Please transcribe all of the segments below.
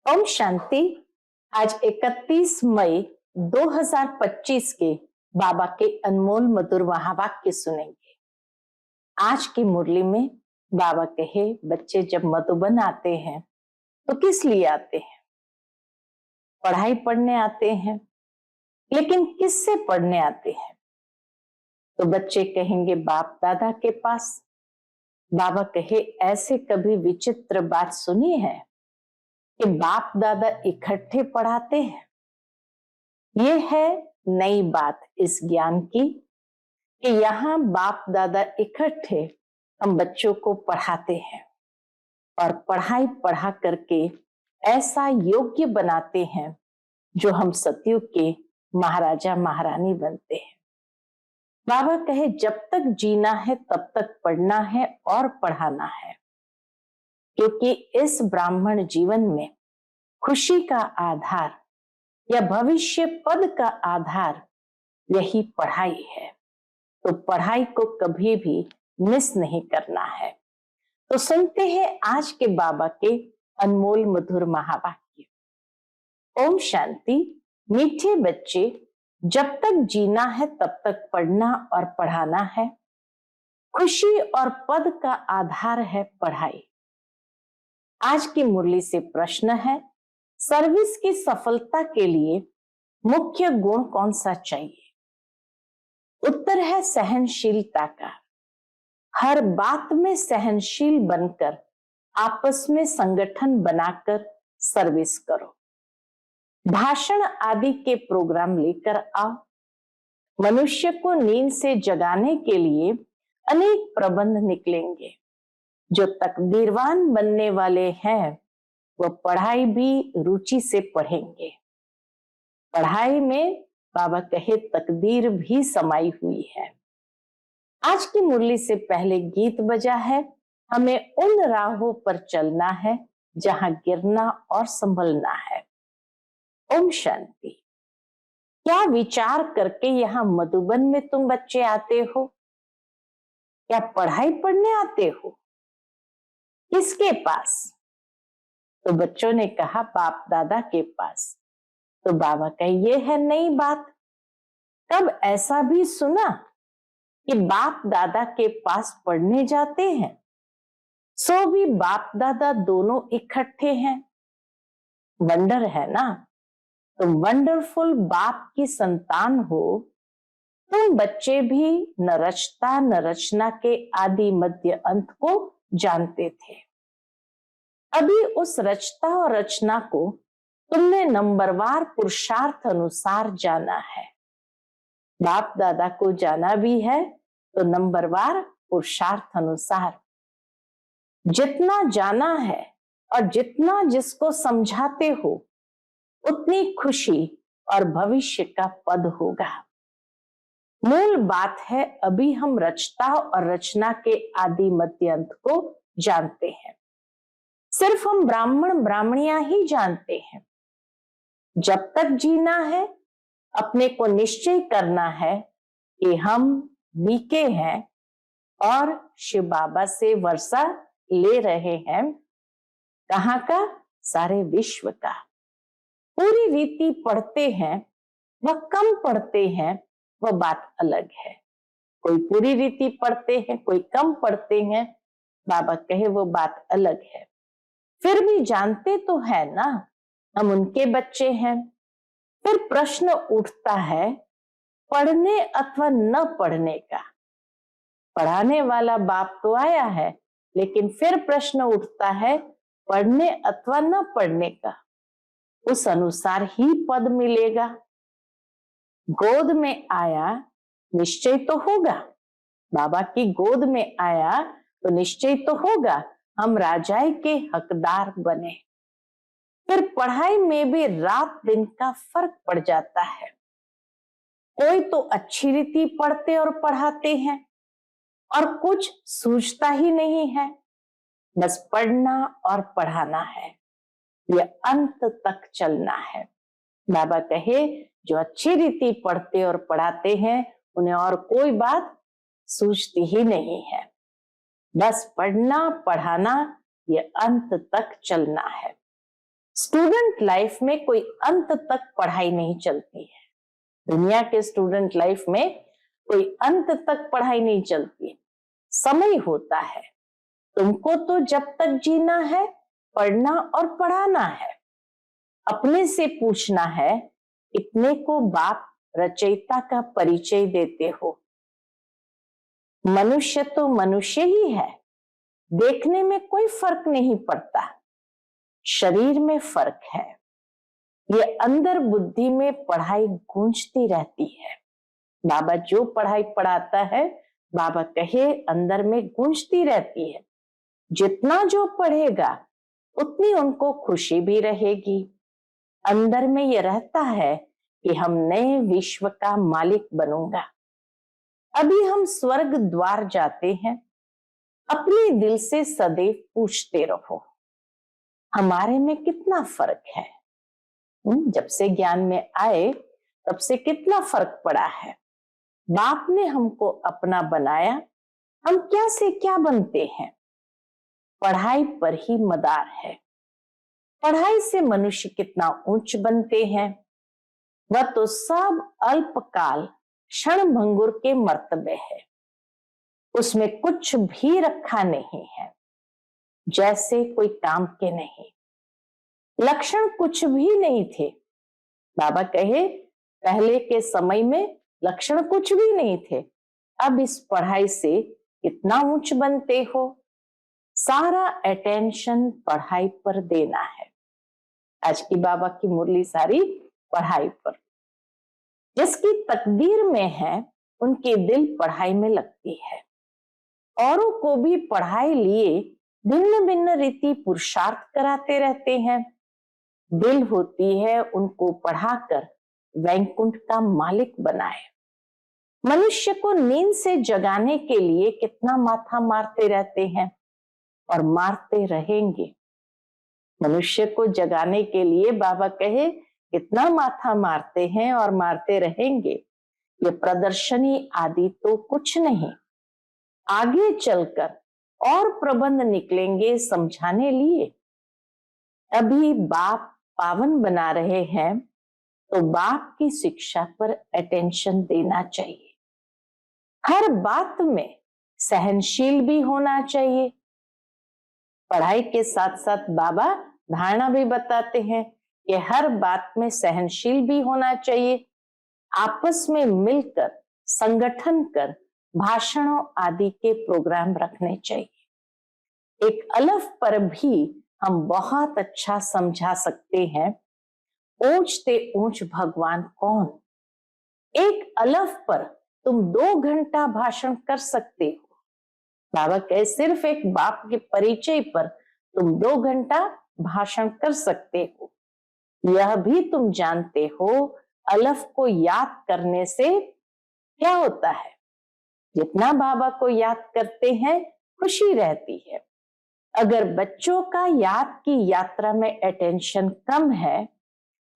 ओम शांति। आज 31 मई 2025 के बाबा के अनमोल मधुर महावाक्य सुनेंगे। आज की मुरली में बाबा कहे, बच्चे जब मधुबन आते हैं तो किस लिए आते हैं? पढ़ाई पढ़ने आते हैं, लेकिन किससे पढ़ने आते हैं? तो बच्चे कहेंगे बाप दादा के पास। बाबा कहे, ऐसे कभी विचित्र बात सुनी है कि बाप दादा इकट्ठे पढ़ाते हैं? ये है नई बात इस ज्ञान की कि यहाँ बाप दादा इकट्ठे हम बच्चों को पढ़ाते हैं और पढ़ाई पढ़ा करके ऐसा योग्य बनाते हैं जो हम सतयुग के महाराजा महारानी बनते हैं। बाबा कहे, जब तक जीना है तब तक पढ़ना है और पढ़ाना है, क्योंकि इस ब्राह्मण जीवन में खुशी का आधार या भविष्य पद का आधार यही पढ़ाई है। तो पढ़ाई को कभी भी मिस नहीं करना है। तो सुनते हैं आज के बाबा के अनमोल मधुर महावाक्य। ओम शांति। मीठे बच्चे, जब तक जीना है तब तक पढ़ना और पढ़ाना है। खुशी और पद का आधार है पढ़ाई। आज की मुरली से प्रश्न है, सर्विस की सफलता के लिए मुख्य गुण कौन सा चाहिए? उत्तर है सहनशीलता का। हर बात में सहनशील बनकर आपस में संगठन बनाकर सर्विस करो। भाषण आदि के प्रोग्राम लेकर आओ। मनुष्य को नींद से जगाने के लिए अनेक प्रबंध निकलेंगे। जो तकदीरवान बनने वाले हैं वह पढ़ाई भी रुचि से पढ़ेंगे। पढ़ाई में बाबा कहे तकदीर भी समाई हुई है। आज की मुरली से पहले गीत बजा है, हमें उन राहों पर चलना है जहां गिरना और संभलना है। ओम शांति। क्या विचार करके यहाँ मधुबन में तुम बच्चे आते हो? क्या पढ़ाई पढ़ने आते हो? किसके पास? तो बच्चों ने कहा बाप दादा के पास। तो बाबा कहे, ये है नई बात। कब ऐसा भी सुना कि बाप दादा के पास पढ़ने जाते हैं? सो भी बाप दादा दोनों इकट्ठे हैं। वंडर है ना? तुम वंडरफुल बाप की संतान हो। तुम बच्चे भी न रचता न रचना के आदि मध्य अंत को जानते थे। अभी उस रचता और रचना को तुमने नंबरवार पुरुषार्थ अनुसार जाना है। बाप दादा को जाना भी है तो नंबरवार पुरुषार्थ अनुसार। जितना जाना है और जितना जिसको समझाते हो उतनी खुशी और भविष्य का पद होगा। मूल बात है, अभी हम रचता और रचना के आदि मध्य अंत को जानते हैं। सिर्फ हम ब्राह्मण ब्राह्मणियां ही जानते हैं। जब तक जीना है अपने को निश्चय करना है कि हम वीके हैं और शिव बाबा से वर्षा ले रहे हैं। कहाँ का? सारे विश्व का। पूरी रीति पढ़ते हैं, वह कम पढ़ते हैं, वह बात अलग है। कोई पूरी रीति पढ़ते हैं, कोई कम पढ़ते हैं, बाबा कहे वो बात अलग है। फिर भी जानते तो है ना, हम उनके बच्चे हैं। फिर प्रश्न उठता है पढ़ने अथवा न पढ़ने का। पढ़ाने वाला बाप तो आया है, लेकिन फिर प्रश्न उठता है पढ़ने अथवा न पढ़ने का। उस अनुसार ही पद मिलेगा। गोद में आया निश्चय तो होगा। बाबा की गोद में आया तो निश्चय तो होगा हम राजाई के हकदार बने। फिर पढ़ाई में भी रात दिन का फर्क पड़ जाता है। कोई तो अच्छी रीति पढ़ते और पढ़ाते हैं और कुछ सूझता ही नहीं है। बस पढ़ना और पढ़ाना है, ये अंत तक चलना है। बाबा कहे, जो अच्छी रीति पढ़ते और पढ़ाते हैं उन्हें और कोई बात सूझती ही नहीं है। बस पढ़ना पढ़ाना, ये अंत तक चलना है। स्टूडेंट लाइफ में कोई अंत तक पढ़ाई नहीं चलती है। दुनिया के स्टूडेंट लाइफ में कोई अंत तक पढ़ाई नहीं चलती। समय होता है। तुमको तो जब तक जीना है, पढ़ना और पढ़ाना है। अपने से पूछना है, इतने को बाप रचयिता का परिचय देते हो। मनुष्य तो मनुष्य ही है। देखने में कोई फर्क नहीं पड़ता, शरीर में फर्क है। ये अंदर बुद्धि में पढ़ाई गूंजती रहती है। बाबा जो पढ़ाई पढ़ाता है, बाबा कहे अंदर में गूंजती रहती है। जितना जो पढ़ेगा उतनी उनको खुशी भी रहेगी। अंदर में ये रहता है कि हम नए विश्व का मालिक बनूंगा। अभी हम स्वर्ग द्वार जाते हैं। अपने दिल से सदैव पूछते रहो, हमारे में कितना फर्क है। जब से ज्ञान में आए तब से कितना फर्क पड़ा है। बाप ने हमको अपना बनाया, हम क्या से क्या बनते हैं। पढ़ाई पर ही मदार है। पढ़ाई से मनुष्य कितना ऊंच बनते हैं। वह तो सब अल्पकाल क्षण भंगुर के मर्तबे है। उसमें कुछ भी रखा नहीं है, जैसे कोई काम के नहीं। लक्षण कुछ भी नहीं थे। बाबा कहे पहले के समय में लक्षण कुछ भी नहीं थे। अब इस पढ़ाई से कितना ऊंच बनते हो। सारा अटेंशन पढ़ाई पर देना है। आज की बाबा की मुरली सारी पढ़ाई पर। जिसकी तकदीर में है, उनके दिल पढ़ाई में लगती है। औरों को भी पढ़ाई लिए भिन्न भिन्न रीति पुरुषार्थ कराते रहते हैं। दिल होती है उनको पढ़ाकर वैकुंठ का मालिक बनाए। मनुष्य को नींद से जगाने के लिए कितना माथा मारते रहते हैं और मारते रहेंगे। मनुष्य को जगाने के लिए बाबा कहे कितना माथा मारते हैं और मारते रहेंगे। ये प्रदर्शनी आदि तो कुछ नहीं। आगे चलकर और प्रबंध निकलेंगे समझाने लिए। अभी बाप पावन बना रहे हैं, तो बाप की शिक्षा पर अटेंशन देना चाहिए। हर बात में सहनशील भी होना चाहिए। पढ़ाई के साथ साथ बाबा धारणा भी बताते हैं कि हर बात में सहनशील भी होना चाहिए। आपस में मिलकर संगठन कर भाषणों आदि के प्रोग्राम रखने चाहिए। एक अलफ पर भी हम बहुत अच्छा समझा सकते हैं, ऊंचते ऊंच भगवान कौन। एक अलफ पर तुम 2 घंटा भाषण कर सकते हो। बाबा कहे सिर्फ एक बाप के परिचय पर तुम 2 घंटा भाषण कर सकते हो। यह भी तुम जानते हो, अलफ को याद करने से क्या होता है। जितना बाबा को याद करते हैं, खुशी रहती है। अगर बच्चों का याद की यात्रा में अटेंशन कम है,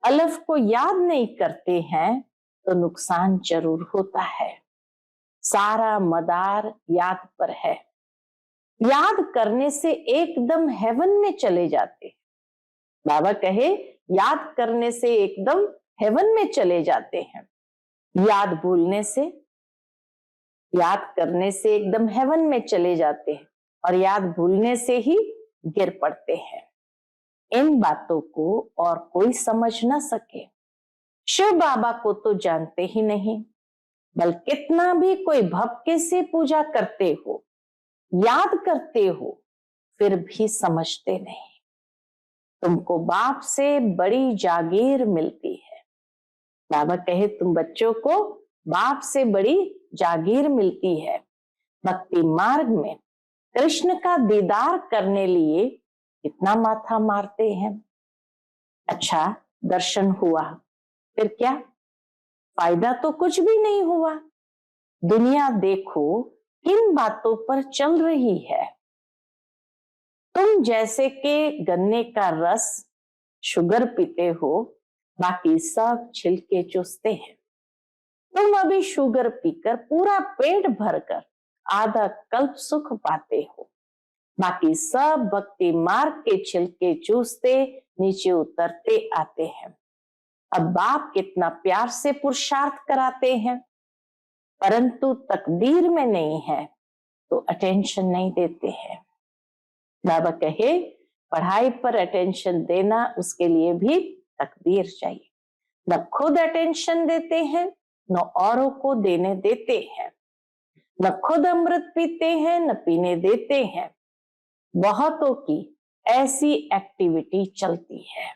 अलफ को याद नहीं करते हैं, तो नुकसान जरूर होता है। सारा मदार याद पर है। याद करने से एकदम हेवन में चले जाते हैं। बाबा कहे याद करने से एकदम हेवन में चले जाते हैं। याद भूलने से, याद करने से एकदम हेवन में चले जाते हैं और याद भूलने से ही गिर पड़ते हैं। इन बातों को और कोई समझ न सके। शिव बाबा को तो जानते ही नहीं, बल कितना भी कोई भक्ति से पूजा करते हो, याद करते हो, फिर भी समझते नहीं। तुमको बाप से बड़ी जागीर मिलती है। बाबा कहे तुम बच्चों को बाप से बड़ी जागीर मिलती है। भक्ति मार्ग में कृष्ण का दीदार करने लिए कितना माथा मारते हैं। अच्छा दर्शन हुआ, फिर क्या फायदा तो कुछ भी नहीं हुआ। दुनिया देखो किन बातों पर चल रही है। तुम जैसे कि गन्ने का रस शुगर पीते हो, बाकी सब छिलके चूसते हैं। तुम अभी शुगर पीकर पूरा पेट भरकर आधा कल्प सुख पाते हो। बाकी सब भक्ति मार्ग के छिलके चूसते नीचे उतरते आते हैं। अब बाप कितना प्यार से पुरुषार्थ कराते हैं, परंतु तकदीर में नहीं है तो अटेंशन नहीं देते हैं। बाबा कहे पढ़ाई पर अटेंशन देना, उसके लिए भी तकदीर चाहिए। न खुद अटेंशन देते हैं, न औरों को देने देते हैं। न खुद अमृत पीते हैं, न पीने देते हैं। बहुतों की ऐसी एक्टिविटी चलती है।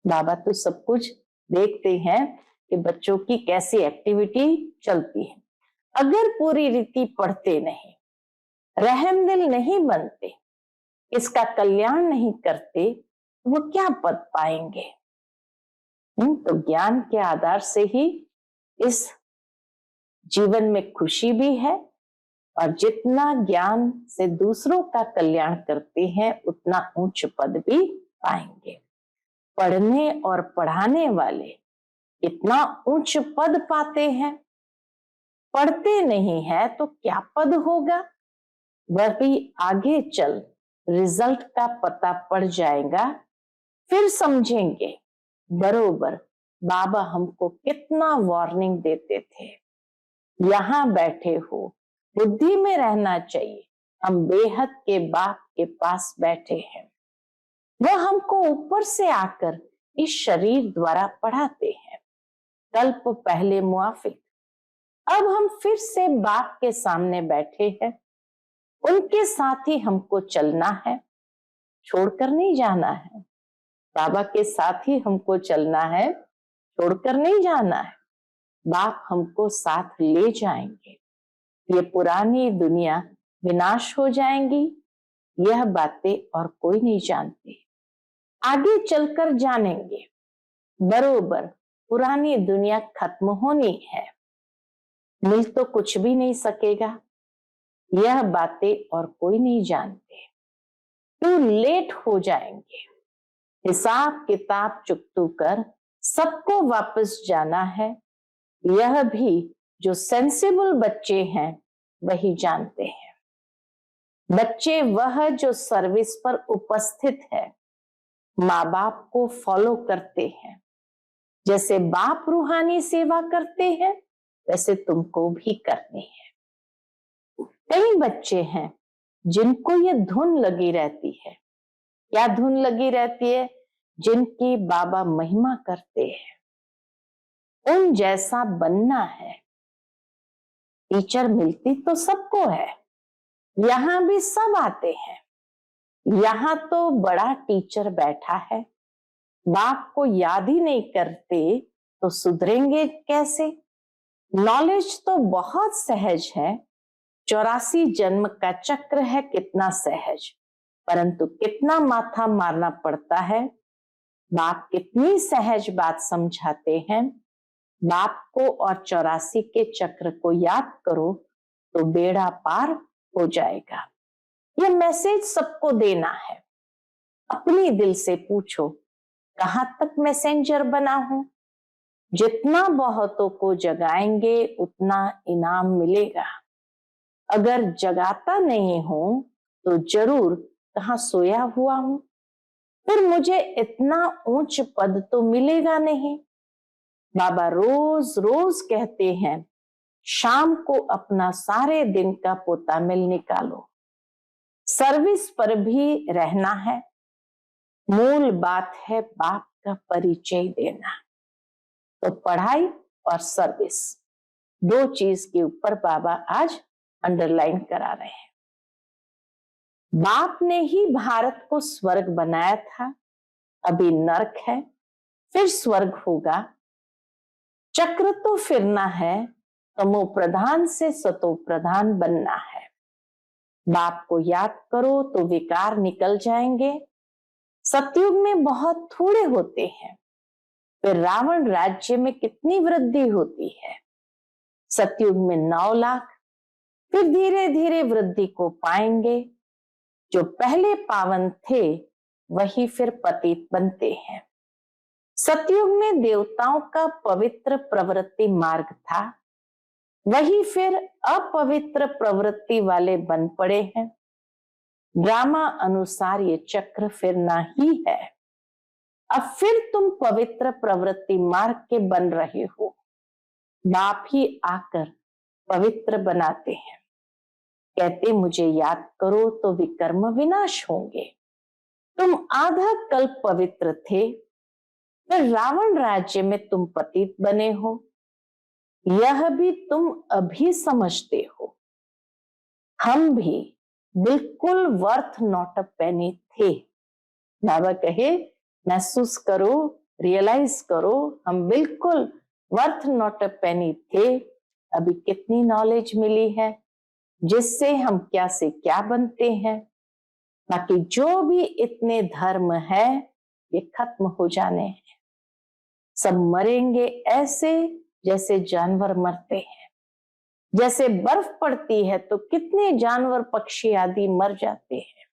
बाबा तो सब कुछ देखते हैं कि बच्चों की कैसी एक्टिविटी चलती है। अगर पूरी रीति पढ़ते नहीं, रहमदिल नहीं बनते, इसका कल्याण नहीं करते, वो क्या पद पाएंगे? तो ज्ञान के आधार से ही इस जीवन में खुशी भी है, और जितना ज्ञान से दूसरों का कल्याण करते हैं उतना उच्च पद भी पाएंगे। पढ़ने और पढ़ाने वाले इतना उच्च पद पाते हैं, पढ़ते नहीं है तो क्या पद होगा? वह भी आगे चल रिजल्ट का पता पड़ जाएगा, फिर समझेंगे बरोबर बाबा हमको कितना वार्निंग देते थे। यहाँ बैठे हो, बुद्धि में रहना चाहिए, हम बेहद के बाप के पास बैठे हैं। वह हमको ऊपर से आकर इस शरीर द्वारा पढ़ाते हैं, कल्प पहले मुआफिक। अब हम फिर से बाप के सामने बैठे हैं, उनके साथ ही हमको चलना है, छोड़कर नहीं जाना है। बाबा के साथ ही हमको चलना है, छोड़कर नहीं जाना है। बाप हमको साथ ले जाएंगे। ये पुरानी दुनिया विनाश हो जाएंगी, यह बातें और कोई नहीं जानते। आगे चलकर जानेंगे बरोबर पुरानी दुनिया खत्म होनी है, मिल तो कुछ भी नहीं सकेगा, यह बातें और कोई नहीं जानते। टू लेट हो जाएंगे। हिसाब किताब चुकतू कर सबको वापस जाना है, यह भी जो सेंसिबल बच्चे हैं वही जानते हैं। बच्चे वह जो सर्विस पर उपस्थित है, माँ बाप को फॉलो करते हैं। जैसे बाप रूहानी सेवा करते हैं वैसे तुमको भी करनी है। कई बच्चे हैं जिनको ये धुन लगी रहती है। क्या धुन लगी रहती है? जिनकी बाबा महिमा करते हैं, उन जैसा बनना है। टीचर मिलती तो सबको है, यहां भी सब आते हैं। यहां तो बड़ा टीचर बैठा है, बाप को याद ही नहीं करते तो सुधरेंगे कैसे? नॉलेज तो बहुत सहज है, 84 जन्म का चक्र है, कितना सहज, परंतु कितना माथा मारना पड़ता है। बाप कितनी सहज बात समझाते हैं। बाप को और 84 के चक्र को याद करो तो बेड़ा पार हो जाएगा। यह मैसेज सबको देना है। अपनी दिल से पूछो कहां तक मैसेंजर बना हूं? जितना बहुतों को जगाएंगे उतना इनाम मिलेगा। अगर जगाता नहीं हो तो जरूर कहां सोया हुआ हूं, फिर मुझे इतना ऊंच पद तो मिलेगा नहीं। बाबा रोज रोज कहते हैं शाम को अपना सारे दिन का पोता मिल निकालो, सर्विस पर भी रहना है। मूल बात है बाप का परिचय देना। तो पढ़ाई और सर्विस, दो चीज के ऊपर बाबा आज अंडरलाइन करा रहे हैं। बाप ने ही भारत को स्वर्ग बनाया था, अभी नरक है, फिर स्वर्ग होगा। चक्र तो फिरना है, तमो प्रधान से सतो प्रधान बनना है। बाप को याद करो तो विकार निकल जाएंगे। सतयुग में बहुत थोड़े होते हैं, फिर रावण राज्य में कितनी वृद्धि होती है। सतयुग में 9 लाख, फिर धीरे धीरे वृद्धि को पाएंगे। जो पहले पावन थे वही फिर पतित बनते हैं। सतयुग में देवताओं का पवित्र प्रवृत्ति मार्ग था, वही फिर अपवित्र प्रवृत्ति वाले बन पड़े हैं। ड्रामा अनुसार ये चक्र फिरना ही है। अब फिर तुम पवित्र प्रवृत्ति मार्ग के बन रहे हो। बाप ही आकर पवित्र बनाते हैं। कहते मुझे याद करो तो विकर्म विनाश होंगे। तुम आधा कल्प पवित्र थे, फिर रावण राज्य में तुम पतित बने हो। यह भी तुम अभी समझते हो। हम भी बिल्कुल वर्थ नॉट अ पेनी थे। बाबा कहे महसूस करो, रियलाइज करो, हम बिल्कुल वर्थ नॉट अ पेनी थे। अभी कितनी नॉलेज मिली है जिससे हम क्या से क्या बनते हैं। बाकी जो भी इतने धर्म है ये खत्म हो जाने हैं। सब मरेंगे ऐसे जैसे जानवर मरते हैं। जैसे बर्फ पड़ती है तो कितने जानवर पक्षी आदि मर जाते हैं।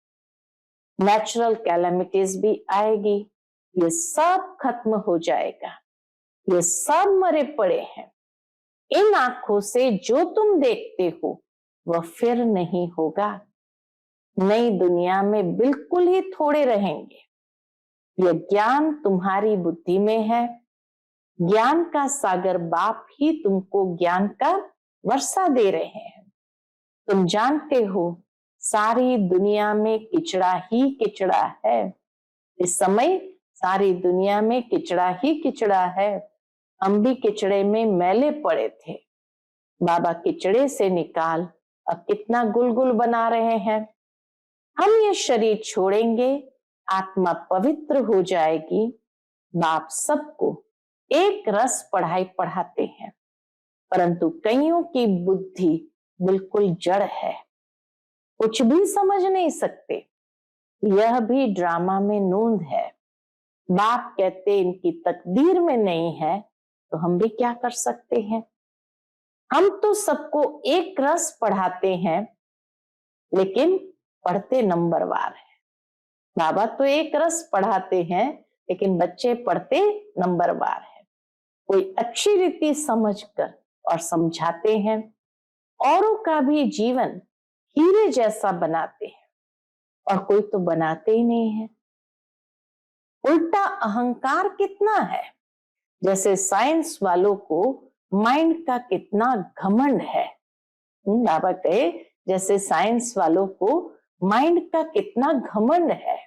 नेचुरल कैलेमिटीज भी आएगी, ये सब खत्म हो जाएगा। ये सब मरे पड़े हैं। इन आंखों से जो तुम देखते हो वह फिर नहीं होगा। नई दुनिया में बिल्कुल ही थोड़े रहेंगे। यह ज्ञान तुम्हारी बुद्धि में है। ज्ञान का सागर बाप ही तुमको ज्ञान का वर्षा दे रहे हैं। तुम जानते हो सारी दुनिया में किचड़ा ही किचड़ा है। इस समय सारी दुनिया में किचड़ा ही किचड़ा है। हम भी किचड़े में मैले पड़े थे। बाबा किचड़े से निकाल अब कितना गुलगुल बना रहे हैं। हम ये शरीर छोड़ेंगे, आत्मा पवित्र हो जाएगी। बाप सबको एक रस पढ़ाई पढ़ाते हैं, परंतु कईयों की बुद्धि बिल्कुल जड़ है, कुछ भी समझ नहीं सकते। यह भी ड्रामा में नूंद है। बाप कहते इनकी तकदीर में नहीं है तो हम भी क्या कर सकते हैं। हम तो सबको एक रस पढ़ाते हैं, लेकिन पढ़ते नंबरवार है। बाबा तो एक रस पढ़ाते हैं, लेकिन बच्चे पढ़ते नंबरवार है। कोई अच्छी रीति समझकर और समझाते हैं, औरों का भी जीवन हीरे जैसा बनाते हैं, और कोई तो बनाते ही नहीं है। उल्टा अहंकार कितना है। जैसे साइंस वालों को माइंड का कितना घमंड है। बाबा कहे जैसे साइंस वालों को माइंड का कितना घमंड है।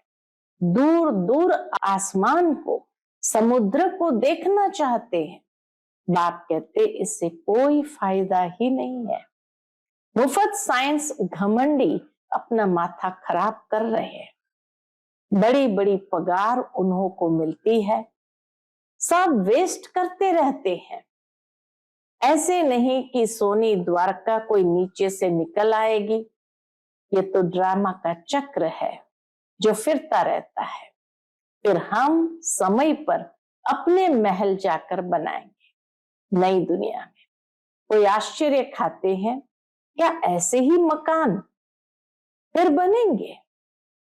दूर दूर आसमान को, समुद्र को देखना चाहते हैं। बाप कहते इससे कोई फायदा ही नहीं है। मुफ्त साइंस घमंडी अपना माथा खराब कर रहे हैं। बड़ी बड़ी पगार उन्हों को मिलती है, सब वेस्ट करते रहते हैं। ऐसे नहीं कि सोनी द्वारका कोई नीचे से निकल आएगी। ये तो ड्रामा का चक्र है जो फिरता रहता है। फिर हम समय पर अपने महल जाकर बनाएंगे नई दुनिया में। कोई आश्चर्य खाते हैं, क्या ऐसे ही मकान फिर बनेंगे?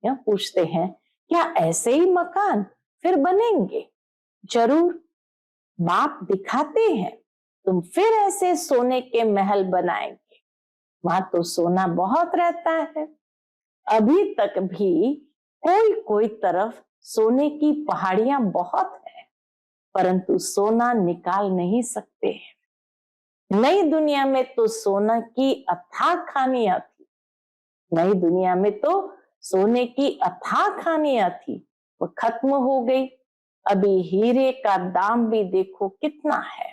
या पूछते हैं क्या ऐसे ही मकान फिर बनेंगे? जरूर। बाप दिखाते हैं तुम फिर ऐसे सोने के महल बनाएंगे। वहां तो सोना बहुत रहता है। अभी तक भी कोई कोई तरफ सोने की पहाड़ियां बहुत है, परंतु सोना निकाल नहीं सकते हैं। नई दुनिया में तो सोना की अथाह खानियां थी। नई दुनिया में तो सोने की अथाह खानियां थी, वो खत्म हो गई। अभी हीरे का दाम भी देखो कितना है।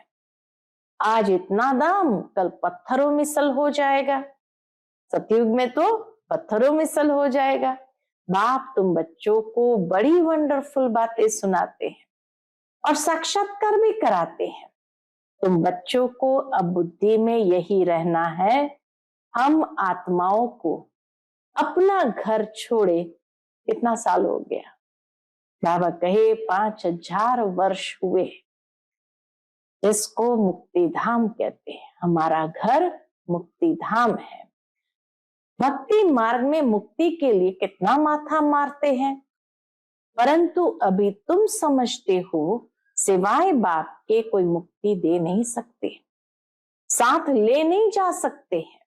आज इतना दाम, कल पत्थरों मिसल हो जाएगा। सतयुग में तो पत्थरों मिसल हो जाएगा। बाप तुम बच्चों को बड़ी वंडरफुल बातें सुनाते हैं और साक्षात्कार भी कराते हैं। तुम बच्चों को अब बुद्धि में यही रहना है, हम आत्माओं को अपना घर छोड़े कितना साल हो गया। बाबा कहे 5000 वर्ष हुए। इसको मुक्ति धाम कहते हैं। हमारा घर मुक्ति धाम है। भक्ति मार्ग में मुक्ति के लिए कितना माथा मारते हैं, परंतु अभी तुम समझते हो सिवाय बाप के कोई मुक्ति दे नहीं सकते, साथ ले नहीं जा सकते हैं।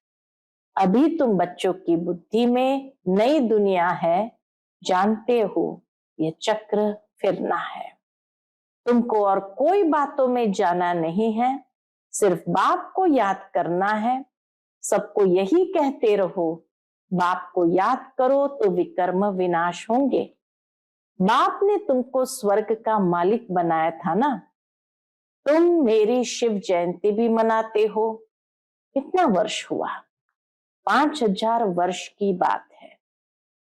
अभी तुम बच्चों की बुद्धि में नई दुनिया है, जानते हो ये चक्र फिरना है। तुमको और कोई बातों में जाना नहीं है, सिर्फ बाप को याद करना है। सबको यही कहते रहो, बाप को याद करो तो विकर्म विनाश होंगे। बाप ने तुमको स्वर्ग का मालिक बनाया था ना। तुम मेरी शिव जयंती भी मनाते हो। कितना वर्ष हुआ? 5000 वर्ष की बात है।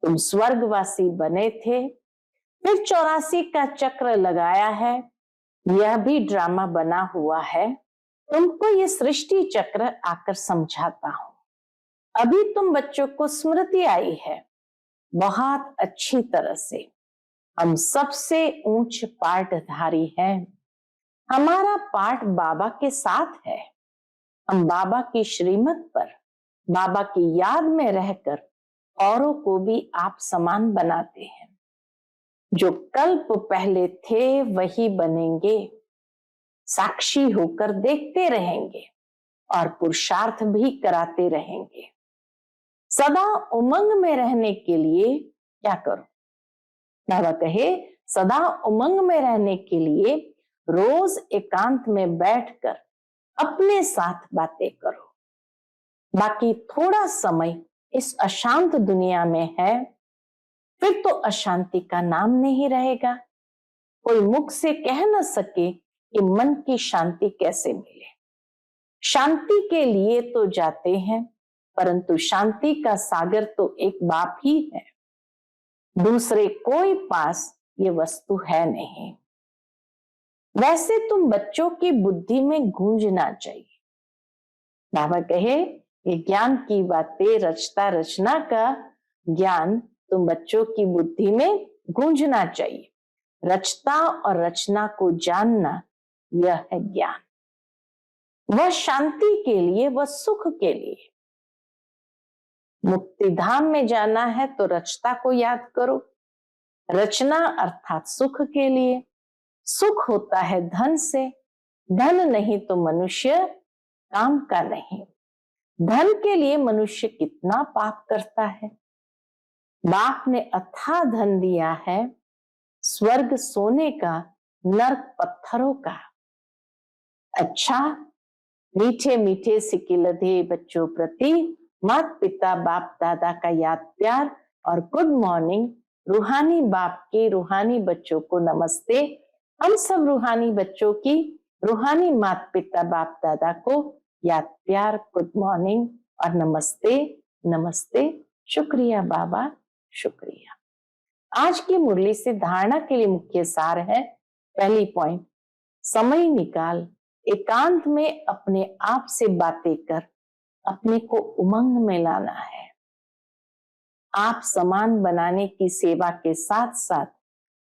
तुम स्वर्गवासी बने थे, फिर 84 का चक्र लगाया है। यह भी ड्रामा बना हुआ है। तुमको ये सृष्टि चक्र आकर समझाता हूं। अभी तुम बच्चों को स्मृति आई है बहुत अच्छी तरह से। हम सबसे ऊंच पाठधारी हैं। हमारा पाठ बाबा के साथ है। हम बाबा की श्रीमत पर, बाबा की याद में रहकर औरों को भी आप समान बनाते हैं। जो कल्प पहले थे वही बनेंगे। साक्षी होकर देखते रहेंगे और पुरुषार्थ भी कराते रहेंगे। सदा उमंग में रहने के लिए क्या करो? बाबा कहे, सदा उमंग में रहने के लिए रोज एकांत में बैठकर अपने साथ बातें करो। बाकी थोड़ा समय इस अशांत दुनिया में है, फिर तो अशांति का नाम नहीं रहेगा। कोई मुख से कह न सके कि मन की शांति कैसे मिले। शांति के लिए तो जाते हैं, परंतु शांति का सागर तो एक बाप ही है। दूसरे कोई पास ये वस्तु है नहीं। वैसे तुम बच्चों की बुद्धि में गूंजना चाहिए। बाबा कहे, ये ज्ञान की बातें, रचता रचना का ज्ञान तुम बच्चों की बुद्धि में गूंजना चाहिए। रचता और रचना को जानना, यह है ज्ञान। वह शांति के लिए, वह सुख के लिए। मुक्ति धाम में जाना है तो रचता को याद करो। रचना अर्थात सुख के लिए। सुख होता है धन से। धन नहीं तो मनुष्य काम का नहीं। धन के लिए मनुष्य कितना पाप करता है। बाप ने अथाह धन दिया है, स्वर्ग सोने का, नर्क पत्थरों का। अच्छा, मीठे मीठे सिकिलधे बच्चों प्रति माता पिता बाप दादा का याद प्यार और गुड मॉर्निंग। रूहानी बाप के रूहानी बच्चों को नमस्ते। हम सब रूहानी बच्चों की रूहानी माता पिता बाप दादा को याद प्यार, गुड मॉर्निंग और नमस्ते नमस्ते। शुक्रिया बाबा, शुक्रिया। आज की मुरली से धारणा के लिए मुख्य सार है। पहली पॉइंट, समय निकाल एकांत में अपने आप से बातें कर अपने को उमंग में लाना है। आप समान बनाने की सेवा के साथ साथ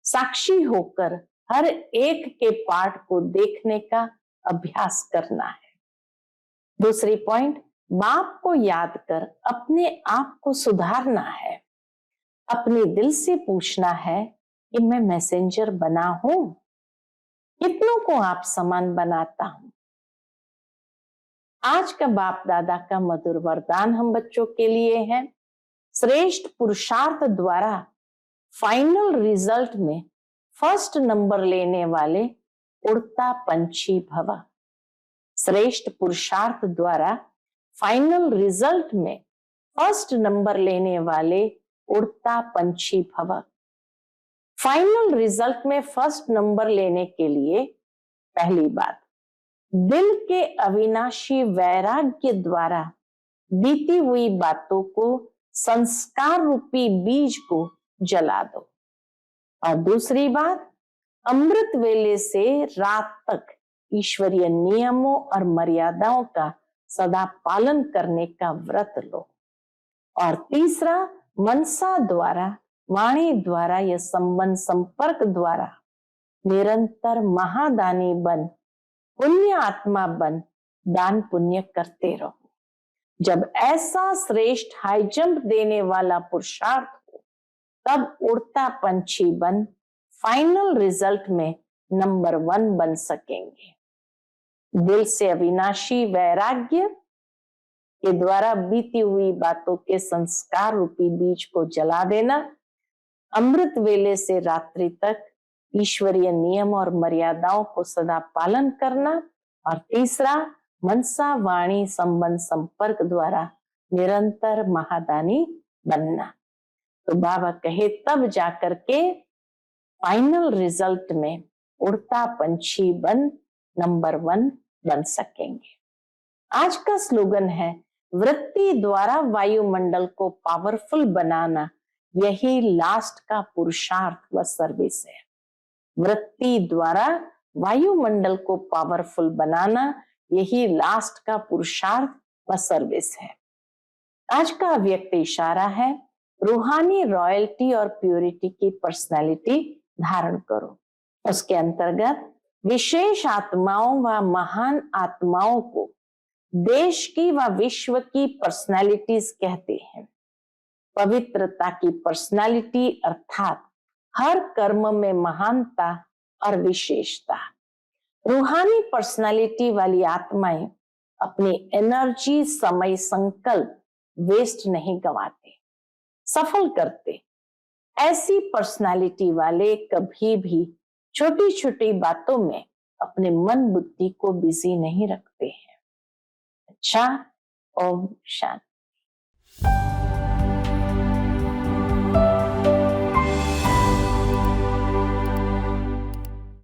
साक्षी होकर हर एक के पाठ को देखने का अभ्यास करना है। दूसरी पॉइंट, बाप को याद कर अपने आप को सुधारना है। अपने दिल से पूछना है कि मैं मैसेंजर बना हूं, कितनों को आप समान बनाता हूं। आज का बाप दादा का मधुर वरदान हम बच्चों के लिए है। श्रेष्ठ पुरुषार्थ द्वारा फाइनल रिजल्ट में फर्स्ट नंबर लेने वाले उड़ता पंछी भव। श्रेष्ठ पुरुषार्थ द्वारा फाइनल रिजल्ट में फर्स्ट नंबर लेने वाले उड़ता पंछी भव। फाइनल रिजल्ट में फर्स्ट नंबर लेने के लिए पहली बात, दिल के अविनाशी वैराग्य द्वारा बीती हुई बातों को, संस्कार रूपी बीज को जला दो। और दूसरी बात, अमृत वेले से रात तक ईश्वरीय नियमों और मर्यादाओं का सदा पालन करने का व्रत लो। और तीसरा, मनसा द्वारा, वाणी द्वारा या संबंध संपर्क द्वारा निरंतर महादानी बन, पुण्य आत्मा बन, दान पुण्य करते रहो। जब ऐसा श्रेष्ठ हाई जंप देने वाला पुरुषार्थ हो, तब उड़ता पंछी बन फाइनल रिजल्ट में नंबर 1 बन सकेंगे। दिल से अविनाशी वैराग्य, के द्वारा बीती हुई बातों के संस्कार रूपी बीज को जला देना, अमृत वेले से रात्रि तक ईश्वरीय नियम और मर्यादाओं को सदा पालन करना, और तीसरा मनसा वाणी संबंध संपर्क द्वारा निरंतर महादानी बनना। तो बाबा कहे तब जाकर के फाइनल रिजल्ट में उड़ता पंछी बन नंबर 1 बन सकेंगे। आज का स्लोगन है वृत्ति द्वारा वायुमंडल को पावरफुल बनाना, यही लास्ट का पुरुषार्थ व सर्विस है। वृत्ति द्वारा वायुमंडल को पावरफुल बनाना, यही लास्ट का पुरुषार्थ व सर्विस है। आज का अव्यक्त इशारा है रूहानी रॉयल्टी और प्योरिटी की पर्सनालिटी धारण करो। उसके अंतर्गत विशेष आत्माओं व महान आत्माओं को देश की व विश्व की पर्सनालिटीज कहते हैं। पवित्रता की पर्सनालिटी अर्थात हर कर्म में महानता और विशेषता। रूहानी पर्सनालिटी वाली आत्माएं अपनी एनर्जी, समय, संकल्प वेस्ट नहीं गंवाते, सफल करते। ऐसी पर्सनालिटी वाले कभी भी छोटी छोटी बातों में अपने मन बुद्धि को बिजी नहीं रखते हैं। अच्छा, ओम शांति।